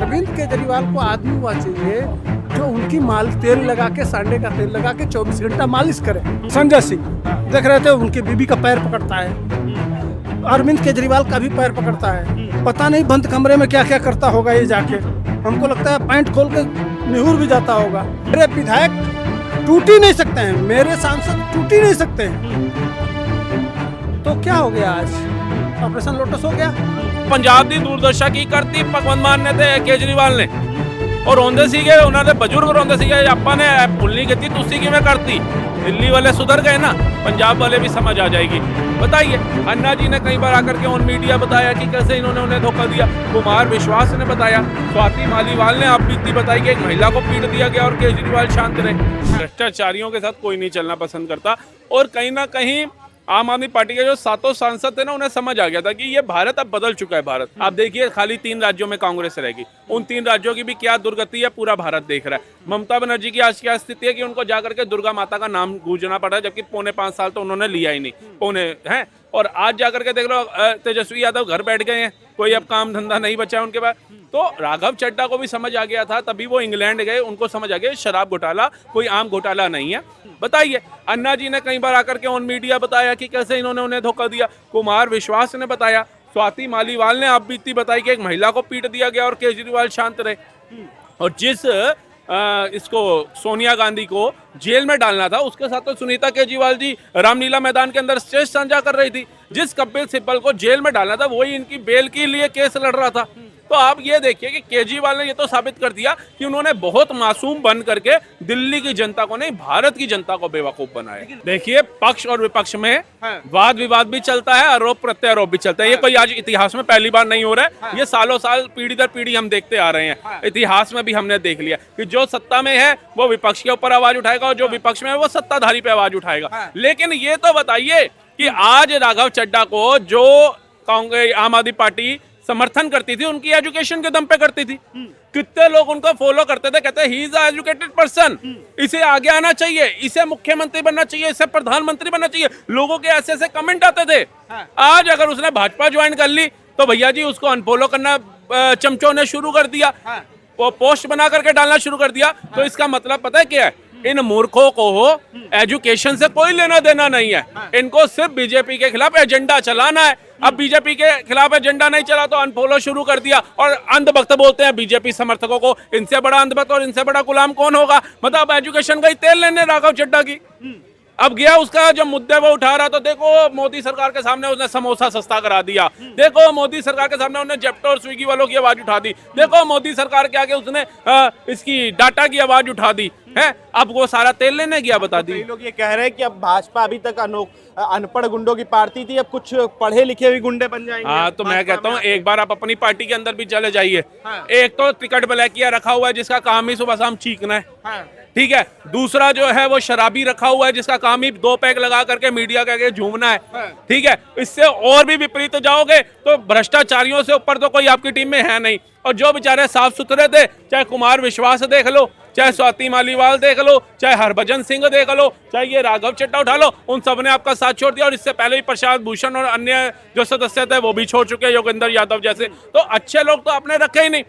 अरविंद केजरीवाल को आदमी हुआ चाहिए जो उनकी तेल लगा के, सांडे का तेल लगा के 24 घंटा मालिश करे। संजय सिंह देख रहे थे, उनकी बीबी का पैर पकड़ता है, अरविंद केजरीवाल का भी पैर पकड़ता है। पता नहीं बंद कमरे में क्या क्या करता होगा ये जाके, हमको लगता है पैंट खोल के निहुर भी जाता होगा। मेरे विधायक टूट ही नहीं सकते हैं, मेरे सांसद टूट ही नहीं सकते हैं, तो क्या हो गया? आज ऑपरेशन लोटस हो गया। पंजाब की दुर्दशा की करती भगवंत मान ने ते केजरीवाल ने, और रोंदे सीगे उन्होंने बजुर्ग रोंदे सीगे आपा ने भुल नहीं की तुसी किवें करती। दिल्ली वाले सुधर गए ना, पंजाब वाले भी समझ आ जाएगी। बताइए, अन्ना जी ने कई बार आकर के ऑन मीडिया बताया कि कैसे इन्होंने उन्हें धोखा दिया। कुमार विश्वास ने बताया, स्वाति मालीवाल ने आप बीती बताई कि एक महिला को पीट दिया गया और केजरीवाल शांत रहे। भ्रष्टाचारियों के साथ कोई नहीं चलना पसंद करता, और कहीं ना कहीं आम आदमी पार्टी के जो 7 सांसद थे ना, उन्हें समझ आ गया था कि ये भारत अब बदल चुका है। भारत आप देखिए, खाली 3 राज्यों में कांग्रेस रहेगी, उन 3 राज्यों की भी क्या दुर्गति है पूरा भारत देख रहा है। ममता बनर्जी की आज क्या स्थिति है कि उनको जाकर के दुर्गा माता का नाम गूंजना पड़ा है, जबकि पौने 5 साल तो उन्होंने लिया ही नहीं, पौने हैं। और आज जाकर के देख लो, तेजस्वी यादव घर बैठ गए हैं, कोई अब काम धंधा नहीं बचा है उनके पास। तो राघव चड्ढा को भी समझ आ गया था, तभी वो इंग्लैंड गए, उनको समझ आ गया शराब घोटाला कोई आम घोटाला नहीं है। बताइए, अन्ना जी ने कई बार आकर के ऑन मीडिया बताया कि कैसे इन्होंने उन्हें धोखा दिया। कुमार विश्वास ने बताया, स्वाति मालीवाल ने आप बीती बताई कि एक महिला को पीट दिया गया और केजरीवाल शांत रहे। और जिस इसको सोनिया गांधी को जेल में डालना था, उसके साथ तो सुनीता केजरीवाल जी रामलीला मैदान के अंदर स्टेज साझा कर रही थी। जिस कपिल सिब्बल को जेल में डालना था, वही इनकी बेल के लिए केस लड़ रहा था। तो आप ये देखिए कि केजरीवाल ने ये तो साबित कर दिया कि उन्होंने बहुत मासूम बन करके दिल्ली की जनता को नहीं, भारत की जनता को बेवकूफ बनाया। देखिए, पक्ष और विपक्ष में वाद विवाद भी चलता है, आरोप प्रत्यारोप भी चलता है। ये कोई आज इतिहास में पहली बार नहीं हो रहा है, ये सालों साल पीढ़ी दर पीढ़ी हम देखते आ रहे हैं। इतिहास में भी हमने देख लिया कि जो सत्ता में है वो विपक्ष के ऊपर आवाज उठाएगा, और जो विपक्ष में है वो सत्ताधारी पे आवाज उठाएगा। लेकिन ये तो बताइए कि आज राघव चड्ढा को जो कांग्रेस आम आदमी पार्टी समर्थन करती थी, उनकी एजुकेशन के दम पे करती थी। कितने लोग उनको फॉलो करते थे, कहते he is a educated person, इसे आगे आना चाहिए, इसे मुख्यमंत्री बनना चाहिए, इसे प्रधानमंत्री बनना चाहिए। लोगों के ऐसे ऐसे कमेंट आते थे। आज अगर उसने भाजपा ज्वाइन कर ली तो भैया जी उसको अनफॉलो करना चमचों ने शुरू कर दिया, वो पोस्ट बना करके डालना शुरू कर दिया। तो इसका मतलब पता है क्या है? इन मूर्खों को एजुकेशन से कोई लेना देना नहीं है, इनको सिर्फ बीजेपी के खिलाफ एजेंडा चलाना है। अब बीजेपी के खिलाफ एजेंडा नहीं चला तो अनफॉलो शुरू कर दिया, और अंधभक्त बोलते हैं बीजेपी समर्थकों को। इनसे बड़ा अंधभक्त और इनसे बड़ा गुलाम कौन होगा? मतलब एजुकेशन का ही तेल लेने राघव चड्ढा की। अब गया उसका जब मुद्दे वो उठा रहा, तो देखो मोदी सरकार के सामने उसने समोसा सस्ता करा दिया, देखो मोदी सरकार के सामने उसने जेप्टो और स्विगी वालों की आवाज उठा दी, देखो मोदी सरकार के आगे उसने इसकी डाटा की आवाज उठा दी है। अब वो सारा तेल लेने गया, बता दी। लोग ये कह रहे हैं कि अब भाजपा अभी तक अनपढ़ गुंडों की पार्टी थी, अब कुछ पढ़े लिखे हुए गुंडे बन जाएंगे। हाँ, तो मैं कहता हूँ एक बार आप अपनी पार्टी के अंदर भी चले जाइए। एक तो टिकट ब्लैकिया रखा हुआ है जिसका काम ही सुबह शाम चीखना है, ठीक है। दूसरा जो है वो शराबी रखा हुआ है जिसका काम ही 2 पैक लगा करके मीडिया के आगे झूमना है, ठीक है। इससे और भी विपरीत जाओगे तो भ्रष्टाचारियों से ऊपर तो कोई आपकी टीम में है नहीं। और जो बेचारे साफ सुथरे थे, चाहे कुमार विश्वास देख लो, चाहे स्वाति मालीवाल देख लो, चाहे हरभजन सिंह देख लो, चाहे ये राघव चड्ढा उठा लो, उन सब ने आपका साथ छोड़ दिया। और इससे पहले भी प्रशांत भूषण और अन्य जो सदस्य थे वो भी छोड़ चुके हैं, योगेंद्र यादव जैसे। तो अच्छे लोग तो आपने रखे ही नहीं,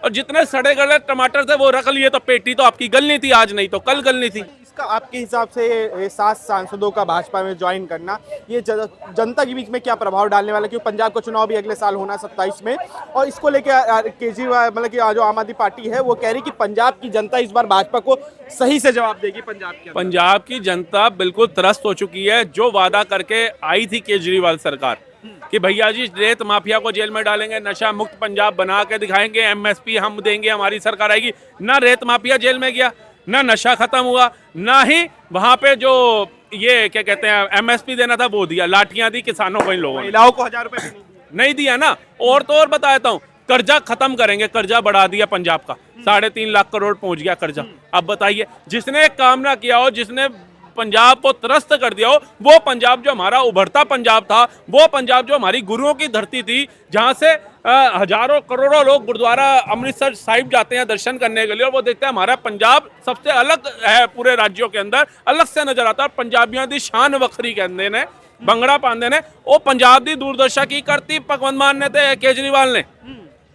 और जितने सड़े गले टमाटर थे वो रख लिए। तो पेटी तो आपकी गलनी थी, आज नहीं तो कल गलनी थी। इसका आपके हिसाब से ये 7 सांसदों का भाजपा में ज्वाइन करना, ये जनता के बीच में क्या प्रभाव डालने वाला है? क्योंकि पंजाब का चुनाव भी अगले साल होना 27 में, और इसको लेकर केजरीवाल मतलब कि जो आम आदमी पार्टी है वो कह रही कि पंजाब की जनता इस बार भाजपा को सही से जवाब देगी। पंजाब की जनता बिल्कुल त्रस्त हो चुकी है। जो वादा करके आई थी केजरीवाल सरकार कि भैया जी रेत माफिया को जेल में डालेंगे, नशा मुक्त पंजाब बना के दिखाएंगे, एमएसपी हम देंगे, हमारी सरकार आएगी, ना रेत माफिया जेल में गया, ना नशा खत्म हुआ, ना ही वहां पे जो ये क्या कहते हैं एमएसपी देना था वो दिया, लाठियां दी किसानों को, इन लोगों ने महिलाओं को 1000 रुपए नहीं दिया ना। और तो और बता देता हूँ, कर्जा खत्म करेंगे, कर्जा बढ़ा दिया पंजाब का, 3.5 लाख करोड़ पहुंच गया कर्जा। अब बताइए, जिसने एक काम ना किया हो, जिसने पंजाब को त्रस्त कर दिया हो, वो पंजाब जो हमारा उभरता पंजाब था, वो पंजाब जो हमारी गुरुओं की धरती थी, जहां से हजारों करोड़ों लोग गुरुद्वारा अमृतसर साहिब जाते हैं दर्शन करने के लिए, और वो देखते हैं हमारा पंजाब सबसे अलग है, पूरे राज्यों के अंदर अलग से नजर आता है। पंजाबियों की शान वखरी कहते ने, भंगड़ा पाते ने, वो पंजाब की दुर्दशा की करती भगवंत मान ने ते केजरीवाल ने।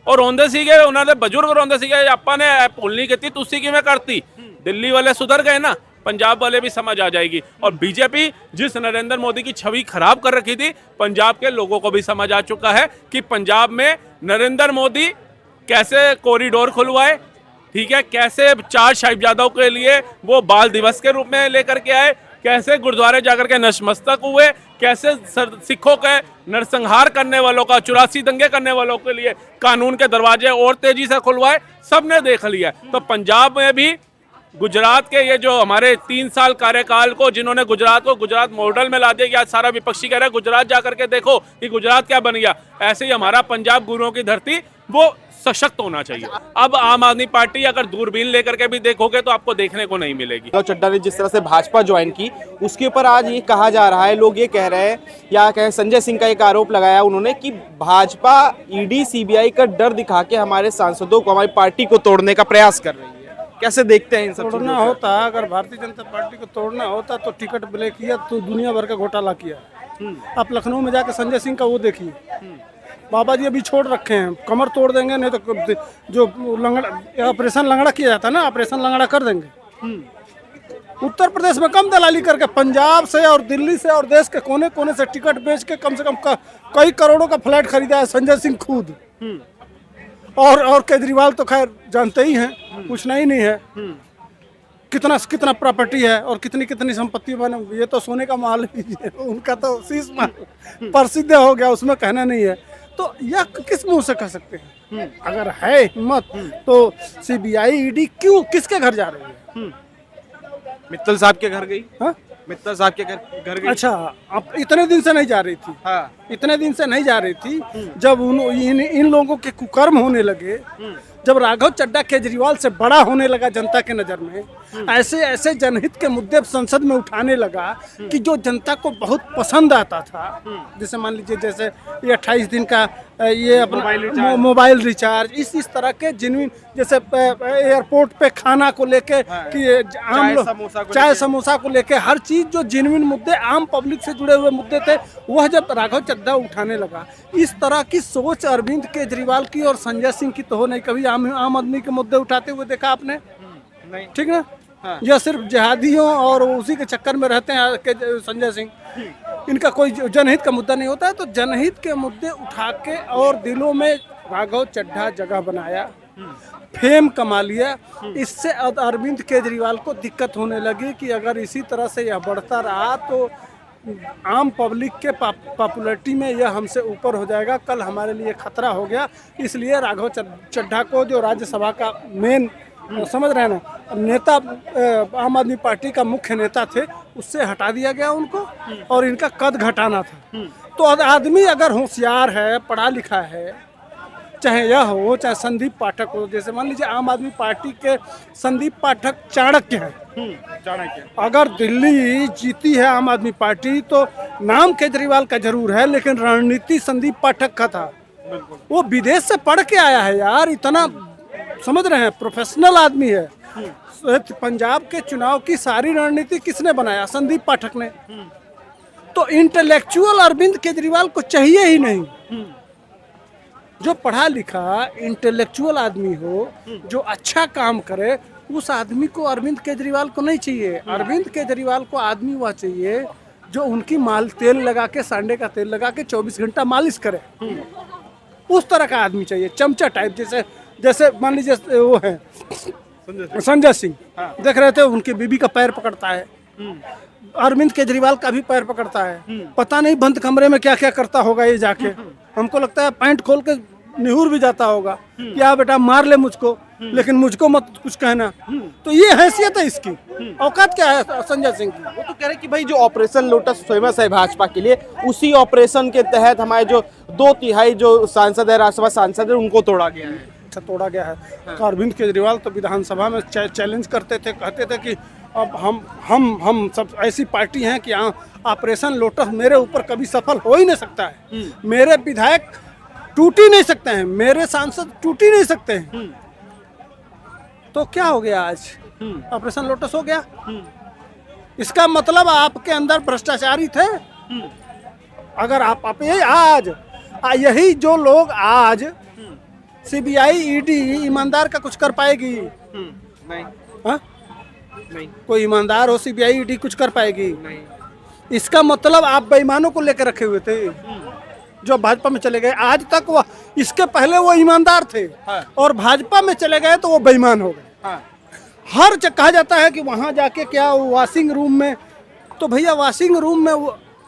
ਉਹ ਰੋਂਦੇ ਸੀਗੇ, ਉਹਨਾਂ ਦੇ ਬਜ਼ੁਰਗ ਰੋਂਦੇ ਸੀਗੇ, ਆਪਾਂ ਨੇ ਇਹ ਭੁੱਲ ਨਹੀਂ ਕੀਤੀ, ਤੁਸੀਂ ਕਿਵੇਂ ਕਰਤੀ। दिल्ली वाले सुधर गए ना, पंजाब वाले भी समझ आ जाएगी। और बीजेपी जिस नरेंद्र मोदी की छवि खराब कर रखी थी, पंजाब के लोगों को भी समझ आ चुका है कि पंजाब में नरेंद्र मोदी कैसे कॉरिडोर खुलवाए, ठीक है, कैसे 4 साहिबजादों के लिए वो बाल दिवस के रूप में लेकर के आए, कैसे गुरुद्वारे जाकर के नतमस्तक हुए, कैसे सिखों के नरसंहार करने वालों का, 84 दंगे करने वालों के लिए कानून के दरवाजे और तेजी से खुलवाए, सबने देख लिया। तो पंजाब में भी गुजरात के ये जो हमारे 3 साल कार्यकाल को, जिन्होंने गुजरात को गुजरात मॉडल में ला दिया कि आज सारा विपक्षी कह रहा है गुजरात जाकर के देखो कि गुजरात क्या बन गया, ऐसे ही हमारा पंजाब गुरुओं की धरती वो सशक्त होना चाहिए। अब आम आदमी पार्टी अगर दूरबीन लेकर के भी देखोगे तो आपको देखने को नहीं मिलेगी। राघव चड्ढा ने जिस तरह से भाजपा ज्वाइन की, उसके ऊपर आज ये कहा जा रहा है, लोग ये कह रहे हैं या कहें संजय सिंह का एक आरोप लगाया उन्होंने कि भाजपा ईडी सीबीआई का डर दिखा के हमारे सांसदों को, हमारी पार्टी को तोड़ने का प्रयास कर रही है। कैसे देखते हैं इन सब तोड़ना होता, अगर भारतीय जनता पार्टी को तोड़ना होता तो टिकट ब्लैक किया, तो दुनिया भर का घोटाला किया। आप लखनऊ में जाकर संजय सिंह का वो देखिए, बाबा जी अभी छोड़ रखे हैं, कमर तोड़ देंगे, नहीं तो जो लंगड़ा ऑपरेशन लंगड़ा किया जाता है ना, ऑपरेशन लंगड़ा कर देंगे। उत्तर प्रदेश में कम दलाली करके पंजाब से और दिल्ली से और देश के कोने कोने से टिकट बेच के कम से कम कई करोड़ों का फ्लैट खरीदा है संजय सिंह खुद। और केजरीवाल तो खैर जानते ही हैं, पूछना ही नहीं है कितना कितना प्रॉपर्टी है और कितनी कितनी संपत्ति बने। ये तो सोने का महल है, उनका तो शीश महल प्रसिद्ध हो गया, उसमें कहना नहीं है। तो यह किस मुंह से कह सकते हैं? अगर है हिम्मत तो सीबीआई ईडी क्यों किसके घर जा रही है? मित्तल साहब के घर गई। हाँ? मित्तल साहब के घर गई। अच्छा, अब इतने दिन से नहीं जा रही थी। हाँ। इतने दिन से नहीं जा रही थी। जब इन लोगों के कुकर्म होने लगे, जब राघव चड्ढा केजरीवाल से बड़ा होने लगा जनता के नजर में, ऐसे ऐसे जनहित के मुद्दे संसद में उठाने लगा कि जो जनता को बहुत पसंद आता था, जैसे मान लीजिए जैसे ये 28 दिन का ये अपना मोबाइल रिचार्ज, इस तरह के जिनविन, जैसे एयरपोर्ट पे खाना को लेके कि आम लोग चाय समोसा को लेके हर चीज जो जिनविन मुद्दे आम पब्लिक से जुड़े हुए मुद्दे थे, वह जब राघव चड्ढा उठाने लगा, इस तरह की सोच अरविंद केजरीवाल की और संजय सिंह की तो हो नहीं। कभी आम आदमी के मुद्दे उठाते हुए देखा आपने? नहीं। ठीक ना? हाँ। यह सिर्फ जिहादियों और उसी के चक्कर में रहते हैं संजय सिंह। इनका कोई जनहित का मुद्दा नहीं होता है, तो जनहित के मुद्दे उठा के और दिलों में राघव चड्ढा जगह बनाया, फेम कमा लिया। इससे अरविंद केजरीवाल को दिक्कत होने लगी कि अगर इसी तरह से यह बढ़ता रहा तो आम पब्लिक के पॉपुलैरिटी में यह हमसे ऊपर हो जाएगा, कल हमारे लिए खतरा हो गया। इसलिए राघव चड्ढा को, जो राज्यसभा का मेन समझ रहे हैं ना नेता, आम आदमी पार्टी का मुख्य नेता थे, उससे हटा दिया गया उनको और इनका कद घटाना था। तो आदमी अगर होशियार है, पढ़ा लिखा है, चाहे यह हो चाहे संदीप पाठक हो, जैसे मान लीजिए आम आदमी पार्टी के संदीप पाठक चाणक्य है। अगर दिल्ली जीती है आम आदमी पार्टी तो नाम केजरीवाल का जरूर है, लेकिन रणनीति संदीप पाठक का था। वो विदेश से पढ़ के आया है यार, इतना समझ रहे हैं, प्रोफेशनल आदमी है। पंजाब के चुनाव की सारी रणनीति किसने बनाया? संदीप पाठक ने। तो इंटेलेक्चुअल अरविंद केजरीवाल को चाहिए ही नहीं। जो पढ़ा लिखा इंटेलेक्चुअल आदमी हो, जो अच्छा काम करे, उस आदमी को अरविंद केजरीवाल को नहीं चाहिए। अरविंद केजरीवाल को आदमी वह चाहिए जो उनकी तेल लगा के, सांडे का तेल लगा के 24 घंटा मालिश करे। उस तरह का आदमी चाहिए, चमचा टाइप। जैसे मान लीजिए वो है संजय सिंह, देख रहे थे उनकी बीबी का पैर पकड़ता है, अरविंद केजरीवाल का भी पैर पकड़ता है। पता नहीं बंद कमरे में क्या क्या करता होगा ये जाके। हमको लगता है पैंट खोल के निहुर भी जाता होगा, क्या बेटा मार ले मुझको, लेकिन मुझको मत कुछ कहना। तो ये हैसियत है इसकी, औकात क्या है संजय सिंह की? वो तो कह रहे कि भाई जो ऑपरेशन लोटस फेमस है भाजपा के लिए, उसी ऑपरेशन के तहत हमारे जो 2/3 जो सांसद है, राज्यसभा सांसद है, उनको तोड़ा गया है। अच्छा, तोड़ा गया है। तो अरविंद केजरीवाल तो विधानसभा में चैलेंज करते थे, कहते थे कि अब हम सब ऐसी पार्टी हैं कि ऑपरेशन लोटस मेरे ऊपर कभी सफल हो ही नहीं सकता है। मेरे विधायक टूट ही नहीं सकते हैं, मेरे सांसद टूट ही नहीं सकते हैं। तो क्या हो गया आज? ऑपरेशन लोटस हो गया। इसका मतलब आपके अंदर भ्रष्टाचारी थे। अगर आप यही जो लोग आज सीबीआई ईडी ईमानदार का कुछ कर पाएगी? नहीं हाँ? नहीं कोई ईमानदार हो सीबीआई ईडी कुछ कर पाएगी? नहीं। इसका मतलब आप बेईमानों को लेकर रखे हुए थे जो भाजपा में चले गए। आज तक वो, इसके पहले वो ईमानदार थे हाँ। और भाजपा में चले गए तो वो बेईमान हो गए। हाँ हर कहा जाता है कि वहां जाके क्या वॉशिंग रूम में, तो भैया वॉशिंग रूम में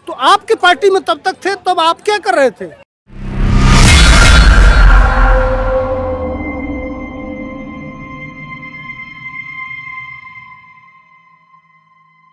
तो आपकी पार्टी में तब तक थे, तब आप क्या कर रहे थे?